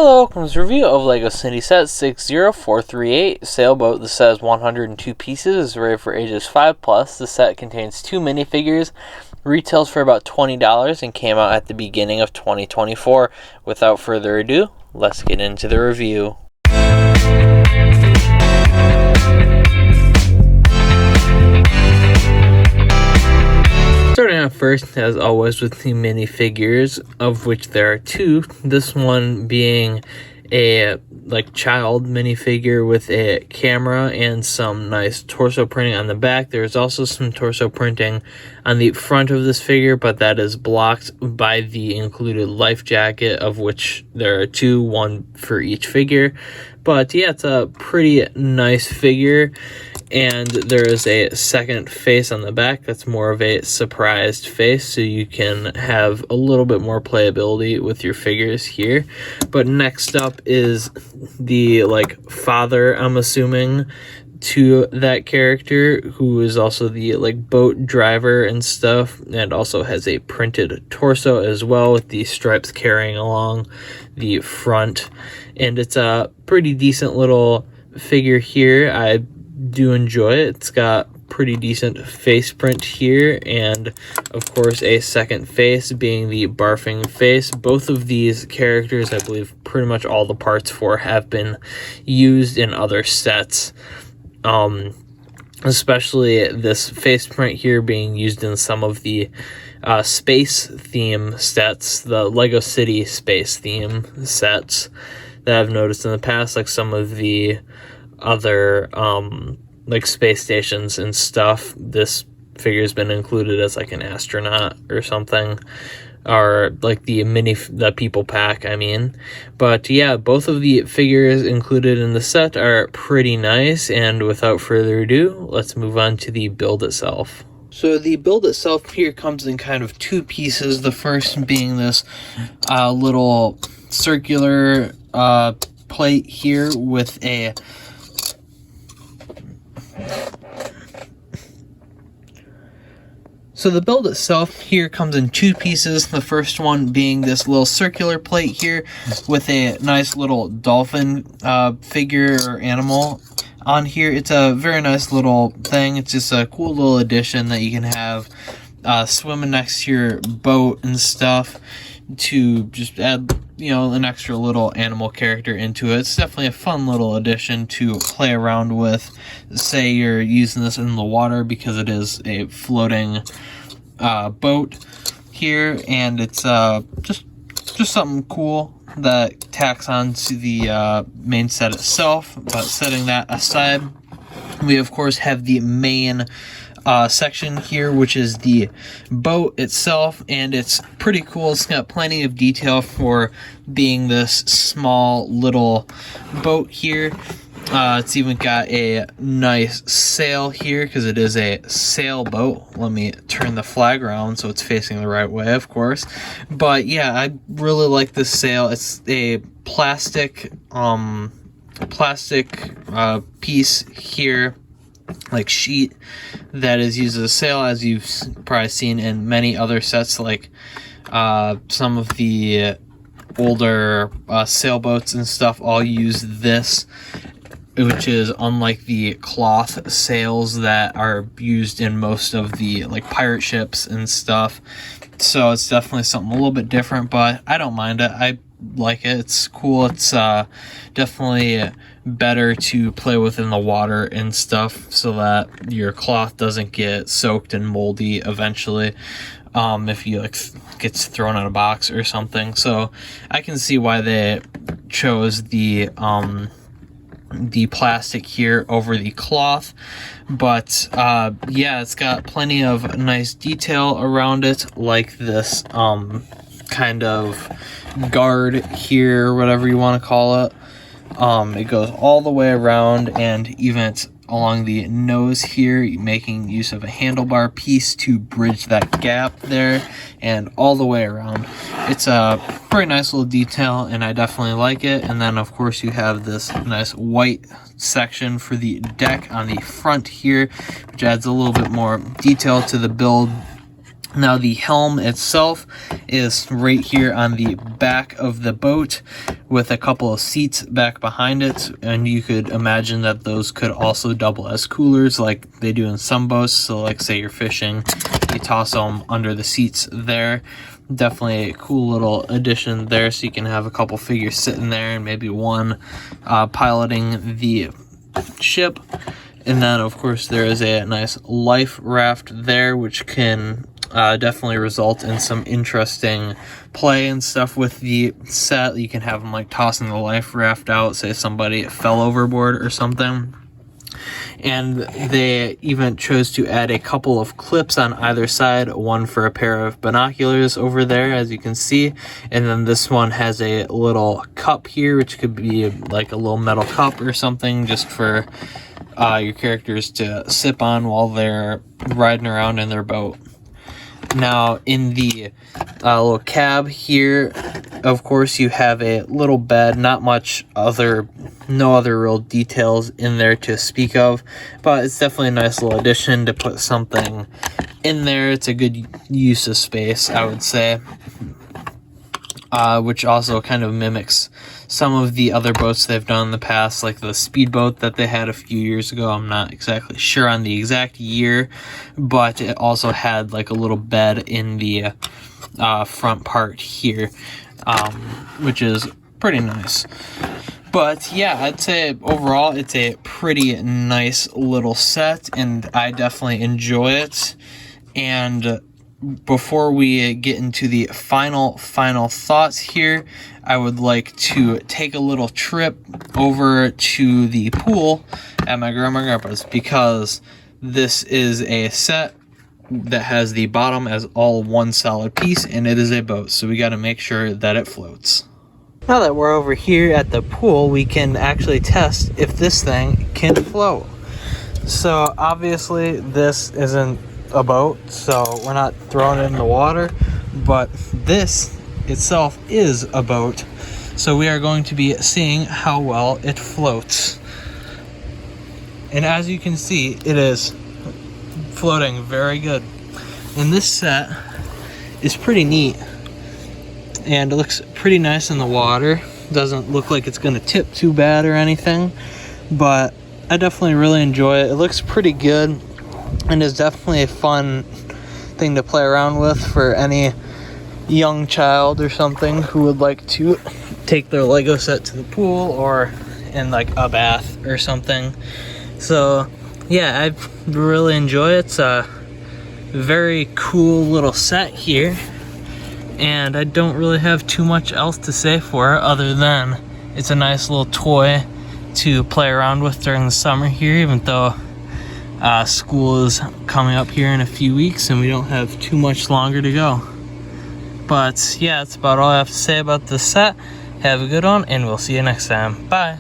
Hello, welcome to this review of LEGO City Set 60438 Sailboat. The set has 102 pieces, is rated for ages 5+. The set contains 2 minifigures, retails for about $20, and came out at the beginning of 2024. Without further ado, let's get into the review. Starting out first, as always, with the minifigures, of which there are 2. This one being a child minifigure with a camera and some nice torso printing on the back. There's also some torso printing on the front of this figure, but that is blocked by the included life jacket, of which there are 2, one for each figure. But yeah, it's a pretty nice figure. And there is a second face on the back that's more of a surprised face, so you can have a little bit more playability with your figures here. But next up is the father, I'm assuming, to that character, who is also the boat driver and stuff, and also has a printed torso as well, with the stripes carrying along the front. And it's a pretty decent little figure here. I do enjoy it. It's got pretty decent face print here, and of course a second face being the barfing face. Both of these characters, I believe pretty much all the parts for, have been used in other sets, especially this face print here being used in some of the space theme sets, the Lego City space theme sets that I've noticed in the past, like some of the other space stations and stuff. This figure's been included as an astronaut or something, or the people pack, I mean. But yeah, both of the figures included in the set are pretty nice, and without further ado, let's move on to the build itself. So the build itself here comes in kind of 2 pieces. The first being this little circular plate here with a So the build itself here comes in 2 pieces. The first one being this little circular plate here with a nice little dolphin figure or animal on here. It's a very nice little thing. It's just a cool little addition that you can have swimming next to your boat and stuff, to just add, an extra little animal character into it. It's definitely a fun little addition to play around with. Say you're using this in the water, because it is a floating boat here, and it's just something cool that tacks on to the main set itself. But setting that aside, we of course have the main section here, which is the boat itself, and it's pretty cool. It's got plenty of detail for being this small little boat here. It's even got a nice sail here, because it is a sailboat. Let me turn the flag around so it's facing the right way, of course. But yeah, I really like this sail. It's a plastic piece here, sheet, that is used as a sail, as you've probably seen in many other sets, like some of the older sailboats and stuff all use this, which is unlike the cloth sails that are used in most of the pirate ships and stuff. So it's definitely something a little bit different, but I don't mind it. I like it. It's cool. It's definitely better to play with in the water and stuff, so that your cloth doesn't get soaked and moldy eventually, if you gets thrown in a box or something. So I can see why they chose the plastic here over the cloth. But yeah, it's got plenty of nice detail around it, like this kind of guard here, or whatever you want to call it. It goes all the way around, and even along the nose here, making use of a handlebar piece to bridge that gap there, and all the way around. It's a pretty nice little detail, and I definitely like it. And then of course you have this nice white section for the deck on the front here, which adds a little bit more detail to the build. Now the helm itself is right here on the back of the boat with a couple of seats back behind it, and you could imagine that those could also double as coolers like they do in some boats. So like say you're fishing, you toss them under the seats there. Definitely a cool little addition there, so you can have a couple figures sitting there and maybe one piloting the ship. And then of course there is a nice life raft there, which can definitely result in some interesting play and stuff with the set. You can have them like tossing the life raft out, say somebody fell overboard or something. And they even chose to add a couple of clips on either side, one for a pair of binoculars over there, as you can see, and then this one has a little cup here, which could be like a little metal cup or something, just for your characters to sip on while they're riding around in their boat. Now in the little cab here, of course, you have a little bed, not much no other real details in there to speak of, but it's definitely a nice little addition to put something in there. It's a good use of space, I would say, which also kind of mimics some of the other boats they've done in the past, like the speedboat that they had a few years ago. I'm not exactly sure on the exact year, but it also had like a little bed in the front part here, which is pretty nice. But yeah, I'd say overall it's a pretty nice little set, and I definitely enjoy it. And before we get into the final thoughts here, I would like to take a little trip over to the pool at my grandma and grandpa's, because this is a set that has the bottom as all one solid piece, and it is a boat, so we got to make sure that it floats. Now that we're over here at the pool, we can actually test if this thing can float. So obviously this isn't a boat, so we're not throwing it in the water, but this itself is a boat, so we are going to be seeing how well it floats. And as you can see, it is floating very good. And this set is pretty neat, and it looks pretty nice in the water. Doesn't look like it's gonna tip too bad or anything, but I definitely really enjoy it. It looks pretty good, and is definitely a fun thing to play around with for any young child or something who would like to take their Lego set to the pool or in like a bath or something. So yeah, I really enjoy it. It's a very cool little set here, and I don't really have too much else to say for it other than it's a nice little toy to play around with during the summer here, even though school is coming up here in a few weeks and we don't have too much longer to go. But yeah, that's about all I have to say about this set. Have a good one, and we'll see you next time. Bye.